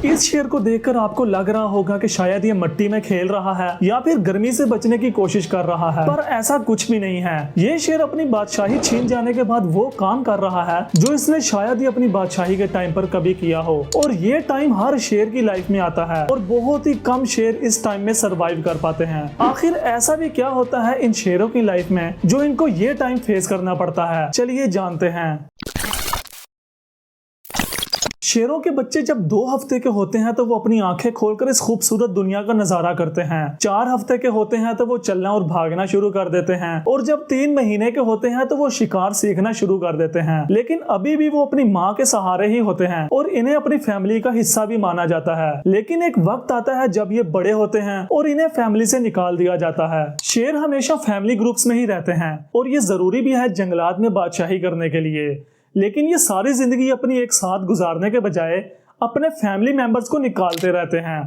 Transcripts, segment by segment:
इस शेर को देखकर आपको लग रहा होगा कि शायद ये मिट्टी में खेल रहा है या फिर गर्मी से बचने की कोशिश कर रहा है, पर ऐसा कुछ भी नहीं है। ये शेर अपनी बादशाही छीन जाने के बाद वो काम कर रहा है जो इसने शायद ही अपनी बादशाही के टाइम पर कभी किया हो, और ये टाइम हर शेर की लाइफ में आता है और बहुत ही कम शेर इस टाइम में सरवाइव कर पाते हैं। आखिर ऐसा भी क्या होता है इन शेरों की लाइफ में जो इनको ये टाइम फेस करना पड़ता है, चलिए जानते हैं। शेरों के बच्चे जब 2 हफ्ते के होते हैं तो वो अपनी आंखें खोलकर इस खूबसूरत दुनिया का नजारा करते हैं। 4 हफ्ते के होते हैं तो वो चलना और भागना शुरू कर देते हैं, और जब 3 महीने के होते हैं तो वो शिकार सीखना शुरू कर देते हैं। लेकिन अभी भी वो अपनी माँ के सहारे ही होते हैं और इन्हें अपनी फैमिली का हिस्सा भी माना जाता है। लेकिन एक वक्त आता है जब ये बड़े होते हैं और इन्हें फैमिली से निकाल दिया जाता है। शेर हमेशा फैमिली ग्रुप्स में ही रहते हैं और ये जरूरी भी है जंगलात में बादशाही करने के लिए। लेकिन ये सारी जिंदगी अपनी एक साथ गुजारने के बजाय अपने फैमिली मेंबर्स को निकालते रहते हैं,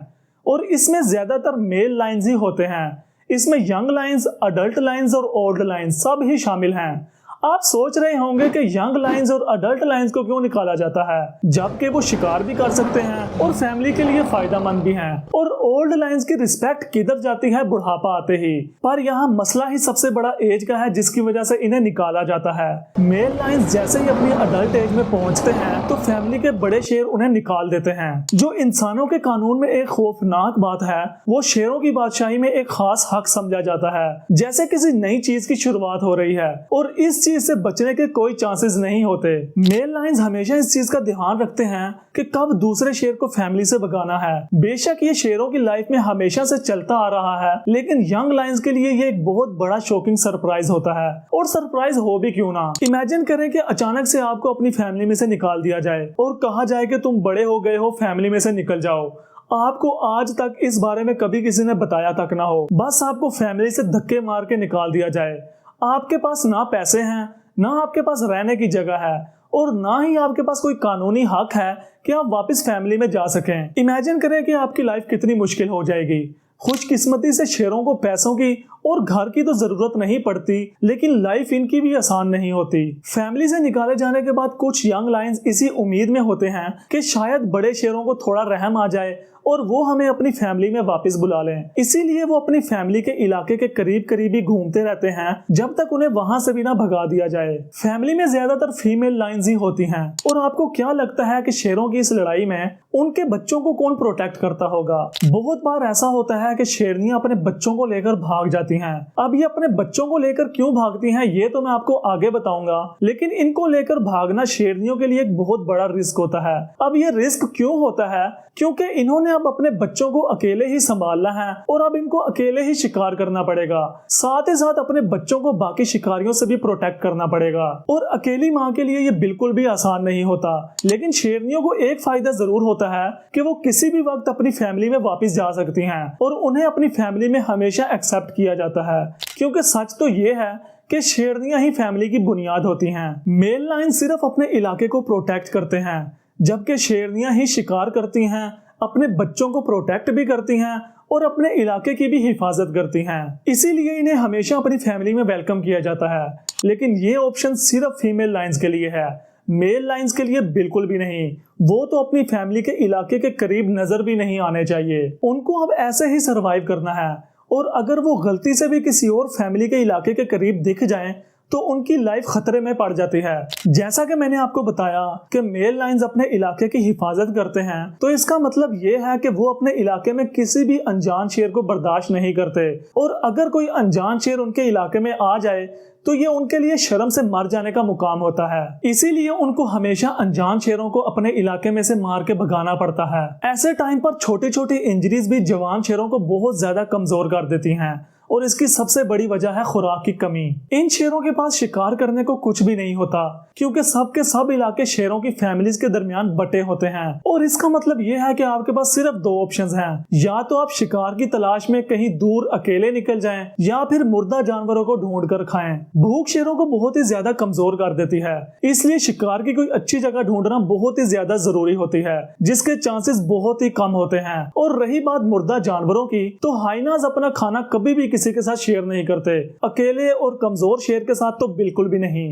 और इसमें ज्यादातर मेल लायंस ही होते हैं। इसमें यंग लायंस, अडल्ट लायंस और ओल्ड लायंस सब ही शामिल हैं। आप सोच रहे होंगे कि यंग लायंस और अडल्ट लायंस को क्यों निकाला जाता है, जबकि वो शिकार भी कर सकते हैं और फैमिली के लिए फायदेमंद भी हैं। और ओल्ड लायंस की रिस्पेक्ट किधर जाती है बुढ़ापा आते ही। पर यहाँ मसला ही सबसे बड़ा एज का है जिसकी वजह से इन्हें निकाला जाता है। मेल लायंस जैसे ही अपनी अडल्ट एज में पहुंचते हैं तो फैमिली के बड़े शेर उन्हें निकाल देते हैं। जो इंसानों के कानून में एक खौफनाक बात है, वो शेरों की बादशाही में एक खास हक समझा जाता है, जैसे किसी नई चीज की शुरुआत हो रही है और इस चीज से बचने के कोई चांसेस नहीं होते। मेल लायंस हमेशा इस चीज का ध्यान रखते हैं कि कब दूसरे शेर को फैमिली से भगाना है। बेशक ये शेरों की लाइफ में हमेशा से चलता आ रहा है, लेकिन यंग लायंस के लिए ये एक बहुत बड़ा शॉकिंग सरप्राइज होता है। और सरप्राइज हो भी क्यों ना, इमेजिन करें कि अचानक से आपको अपनी फैमिली में से निकाल दिया जाए और कहा जाए कि तुम बड़े हो गए हो, फैमिली में से निकल जाओ। आपको आज तक इस बारे में कभी किसी ने बताया तक ना हो, बस आपको फैमिली से धक्के मार के निकाल दिया जाए। आपके पास ना पैसे हैं, ना आपके पास रहने की जगह है, और ना ही आपके पास कोई कानूनी हक है कि आप वापस फैमिली में जा सकें। इमेजिन करें कि आपकी लाइफ कितनी मुश्किल हो जाएगी। खुशकिस्मती से शेरों को पैसों की और घर की तो जरूरत नहीं पड़ती, लेकिन लाइफ इनकी भी आसान नहीं होती। फैमिली से निकाले जाने के बाद कुछ यंग लायंस इसी उम्मीद में होते हैं कि शायद बड़े शेरों को थोड़ा रहम आ जाए और वो हमें अपनी फैमिली में वापस बुला लें। इसीलिए वो अपनी फैमिली के इलाके के करीब ही घूमते रहते हैं जब तक उन्हें वहां से भी ना भगा दिया जाए। फैमिली में ज्यादातर फीमेल लायंस ही होती हैं, और आपको क्या लगता है कि शेरों की इस लड़ाई में उनके बच्चों को कौन प्रोटेक्ट करता होगा? बहुत बार ऐसा होता है कि शेरनियां अपने बच्चों को लेकर भाग जाती हैं। अब ये अपने बच्चों को लेकर क्यों भागती हैं ये तो मैं आपको आगे बताऊंगा, लेकिन इनको लेकर भागना शेरनियों के लिए एक बहुत बड़ा रिस्क होता है। अब ये रिस्क क्यों होता है? क्योंकि इन्होंने अब अपने बच्चों को अकेले ही संभालना है और अब इनको अकेले ही शिकार करना पड़ेगा। साथ ही साथ अपने बच्चों को बाकी शिकारियों से भी प्रोटेक्ट करना पड़ेगा, और अकेली माँ के लिए ये बिल्कुल भी आसान नहीं होता। लेकिन शेरनियों को एक फायदा जरूर होता है कि वो किसी भी वक्त अपनी फैमिली में वापस जा सकती हैं और उन्हें अपनी फैमिली में हमेशा एक्सेप्ट किया जाता है, क्योंकि सच तो ये है कि शेरनियां ही फैमिली की बुनियाद होती हैं। मेल लायन सिर्फ अपने इलाके को प्रोटेक्ट करते हैं, जबकि शेरनियां ही शिकार करती हैं, अपने बच्चों को प्रोटेक्ट भी करती हैं और अपने इलाके की भी हिफाजत करती हैं। इसीलिए इन्हें हमेशा अपनी फैमिली में वेलकम किया जाता है। लेकिन ये ऑप्शन सिर्फ फीमेल लायंस के लिए है, मेल लायंस के लिए बिल्कुल भी नहीं। वो तो अपनी फैमिली के इलाके के करीब नजर भी नहीं आने चाहिए। उनको अब ऐसे ही सरवाइव करना है, और अगर वो गलती से भी किसी और फैमिली के इलाके के करीब दिख जाएं तो उनकी लाइफ खतरे में पड़ जाती है। जैसा कि मैंने आपको बताया कि मेल लायंस अपने इलाके की हिफाजत करते हैं, तो इसका मतलब ये है कि वो अपने इलाके में किसी भी अनजान शेर को बर्दाश्त नहीं करते, और अगर कोई अनजान शेर उनके इलाके में आ जाए तो ये उनके लिए शर्म से मर जाने का मुकाम होता है। इसीलिए उनको हमेशा अनजान शेरों को अपने इलाके में से मार के भगाना पड़ता है। ऐसे टाइम पर छोटी छोटी इंजरीज भी जवान शेरों को बहुत ज्यादा कमजोर कर देती हैं, और इसकी सबसे बड़ी वजह है खुराक की कमी। इन शेरों के पास शिकार करने को कुछ भी नहीं होता, क्योंकि सब के सब इलाके शेरों की फैमिलीज के दरमियान बटे होते हैं। और इसका मतलब यह है कि आपके पास सिर्फ 2 ऑप्शंस हैं, या तो आप शिकार की तलाश में कहीं दूर अकेले निकल जाएं, या फिर मुर्दा जानवरों को ढूंढ कर खाएं। भूख शेरों को बहुत ही ज्यादा कमजोर कर देती है, इसलिए शिकार की कोई अच्छी जगह ढूंढना बहुत ही ज्यादा जरूरी होती है, जिसके चांसेस बहुत ही कम होते हैं। और रही बात मुर्दा जानवरों की, तो हाइनाज अपना खाना कभी भी किसी के साथ शेयर नहीं करते, अकेले और कमजोर शेर के साथ तो बिल्कुल भी नहीं।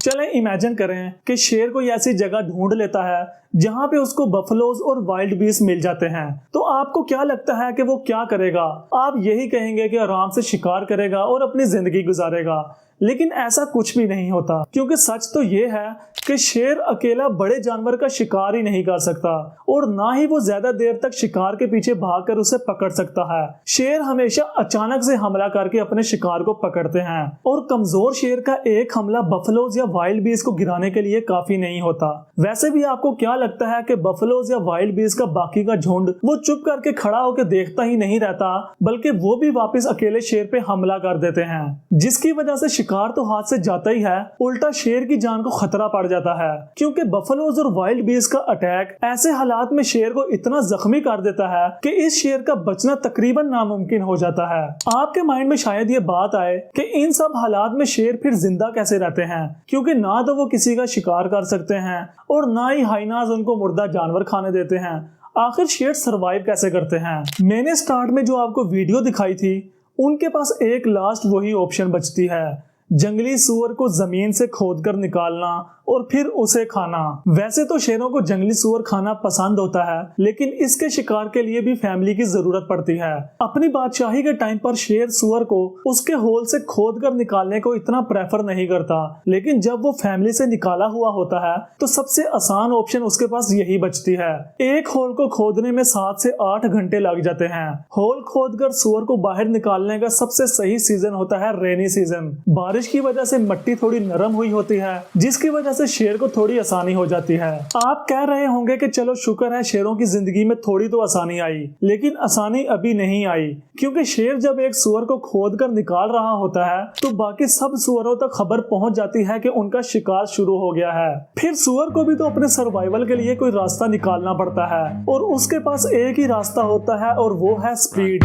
चलें इमेजिन करें कि शेर कोई ऐसी जगह ढूंढ लेता है जहां पे उसको बफलोज और वाइल्ड बीस्ट मिल जाते हैं, तो आपको क्या लगता है कि वो क्या करेगा? आप यही कहेंगे कि आराम से शिकार करेगा और अपनी जिंदगी गुजारेगा, लेकिन ऐसा कुछ भी नहीं होता, क्योंकि सच तो ये है कि शेर अकेला बड़े जानवर का शिकार ही नहीं कर सकता और ना ही वो ज्यादा देर तक शिकार के पीछे भागकर उसे पकड़ सकता है। शेर हमेशा अचानक से हमला करके अपने शिकार को पकड़ते हैं और कमजोर शेर का एक हमला बफलोज या वाइल्ड बीस्ट को गिराने के लिए काफी नहीं होता। वैसे भी आपको क्या लगता है कि बफलोज या वाइल्ड बीस्ट का बाकी का झुंड वो चुप करके खड़ा होकर देखता ही नहीं रहता, बल्कि वो भी वापस अकेले शेर पे हमला कर देते हैं, जिसकी वजह से शिकार तो हाथ से जाता ही है, उल्टा शेर की जान को खतरा पड़ जाता है, क्योंकि बफलोज और वाइल्ड बीस्ट का अटैक ऐसे हालात में शेर को इतना जख्मी कर देता है कि इस शेर का बचना तकरीबन नामुमकिन हो जाता है। आपके माइंड में शायद ये बात आए कि इन सब हालात में शेर फिर जिंदा कैसे रहते हैं, क्योंकि ना तो वो किसी का शिकार कर सकते हैं और ना ही हाइनाज उनको मुर्दा जानवर खाने देते हैं। आखिर शेर सरवाइव कैसे करते हैं? मैंने स्टार्ट में जो आपको वीडियो दिखाई थी, उनके पास एक लास्ट वही ऑप्शन बचती है, जंगली सुअर को जमीन से खोदकर निकालना और फिर उसे खाना। वैसे तो शेरों को जंगली सुअर खाना पसंद होता है, लेकिन इसके शिकार के लिए भी फैमिली की जरूरत पड़ती है। अपनी बादशाही के टाइम पर शेर सुअर को उसके होल से खोदकर निकालने को इतना प्रेफर नहीं करता, लेकिन जब वो फैमिली से निकाला हुआ होता है तो सबसे आसान ऑप्शन उसके पास यही बचती है। एक होल को खोदने में 7 से 8 घंटे लग जाते हैं। होल खोदकर सुअर को बाहर निकालने का सबसे सही सीजन होता है रेनी सीजन। बारिश की वजह से मिट्टी थोड़ी नरम हुई होती है, जिसकी वजह से शेर को थोड़ी आसानी हो जाती है। आप कह रहे होंगे कि चलो शुक्र है शेरों की जिंदगी में थोड़ी तो आसानी आई, लेकिन आसानी अभी नहीं आई, क्योंकि शेर जब एक सुअर को खोदकर निकाल रहा होता है तो बाकी सब सुअरों तक खबर पहुंच जाती है कि उनका शिकार शुरू हो गया है। फिर सुअर को भी तो अपने सर्वाइवल के लिए कोई रास्ता निकालना पड़ता है और उसके पास एक ही रास्ता होता है और वो है स्पीड।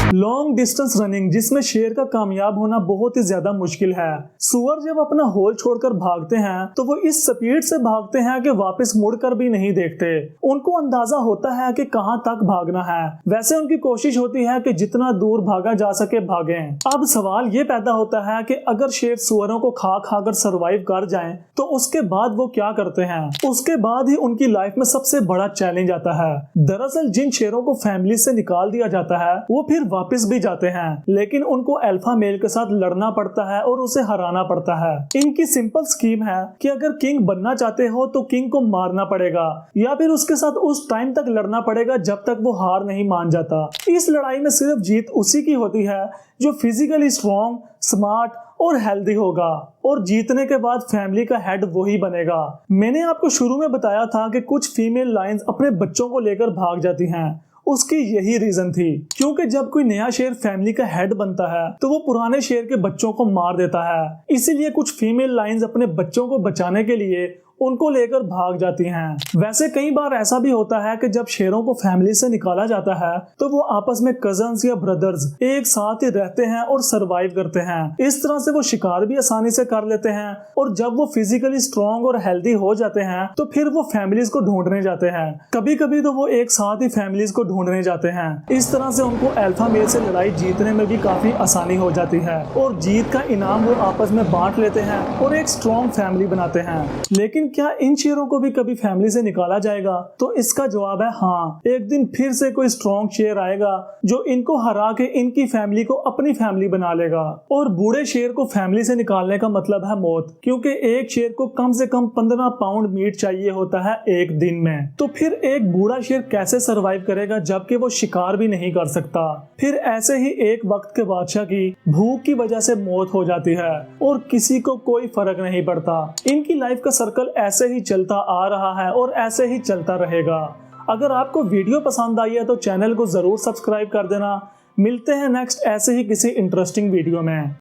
लॉन्ग डिस्टेंस रनिंग, जिसमें शेर का कामयाब होना बहुत ही ज्यादा मुश्किल है। सुअर जब अपना होल छोड़कर भागते हैं तो वो इस स्पीड से भागते हैं कि वापस मुड़कर भी नहीं देखते। उनको अंदाजा होता है कि कहां तक भागना है। वैसे उनकी कोशिश होती है कि जितना दूर भागा जा सके भागें। अब सवाल ये पैदा होता है कि अगर शेर सुअरों को खा खाकर सरवाइव कर जाएं, तो उसके बाद वो क्या करते हैं? उसके बाद ही उनकी लाइफ में सबसे बड़ा चैलेंज आता है। दरअसल जिन शेरों को फैमिली से निकाल दिया जाता है वो फिर वापस भी जाते हैं, लेकिन उनको अल्फा मेल के साथ लड़ना पड़ता है और उसे हराना पड़ता है। इनकी सिंपल स्कीम है कि अगर किंग बनना चाहते हो तो किंग को मारना पड़ेगा या फिर उसके साथ उस टाइम तक लड़ना पड़ेगा जब तक वो हार नहीं मान जाता। इस लड़ाई में सिर्फ जीत उसी की होती है जो फिजिकली स्ट्रॉन्ग, स्मार्ट और हेल्दी होगा, और जीतने के बाद फैमिली का हेड वही बनेगा। मैंने आपको शुरू में बताया था कि कुछ फीमेल लायंस अपने बच्चों को लेकर भाग जाती हैं। उसकी यही रीजन थी, क्योंकि जब कोई नया शेर फैमिली का हेड बनता है तो वो पुराने शेर के बच्चों को मार देता है। इसीलिए कुछ फीमेल लायंस अपने बच्चों को बचाने के लिए उनको लेकर भाग जाती हैं। वैसे कई बार ऐसा भी होता है कि जब शेरों को फैमिली से निकाला जाता है तो वो आपस में कजन्स या ब्रदर्स एक साथ ही रहते हैं और सरवाइव करते हैं। इस तरह से वो शिकार भी आसानी से कर लेते हैं, और जब वो फिजिकली स्ट्रॉन्ग और हेल्दी हो जाते हैं तो फिर वो फैमिलीज को ढूंढने जाते हैं। कभी कभी तो वो एक साथ ही फैमिलीज को ढूंढने जाते हैं। इस तरह से उनको अल्फा मेल से लड़ाई जीतने में भी काफी आसानी हो जाती है और जीत का इनाम वो आपस में बांट लेते हैं और एक स्ट्रॉन्ग फैमिली बनाते हैं। लेकिन क्या इन शेरों को भी कभी फैमिली से निकाला जाएगा? तो इसका जवाब है हाँ। एक दिन फिर से कोई स्ट्रॉन्ग शेर आएगा जो इनको हरा के इनकी फैमिली को अपनी फैमिली बना लेगा। और बूढ़े शेर को फैमिली से निकालने का मतलब है मौत, क्योंकि एक शेर को कम से कम 15 पाउंड मीट चाहिए होता है एक दिन में। तो फिर एक बूढ़ा शेर कैसे सरवाइव करेगा जबकि वो शिकार भी नहीं कर सकता? फिर ऐसे ही एक वक्त के बादशाह की भूख की वजह से मौत हो जाती है और किसी को कोई फर्क नहीं पड़ता। इनकी लाइफ का सर्कल ऐसे ही चलता आ रहा है और ऐसे ही चलता रहेगा। अगर आपको वीडियो पसंद आई है तो चैनल को जरूर सब्सक्राइब कर देना। मिलते हैं नेक्स्ट ऐसे ही किसी इंटरेस्टिंग वीडियो में।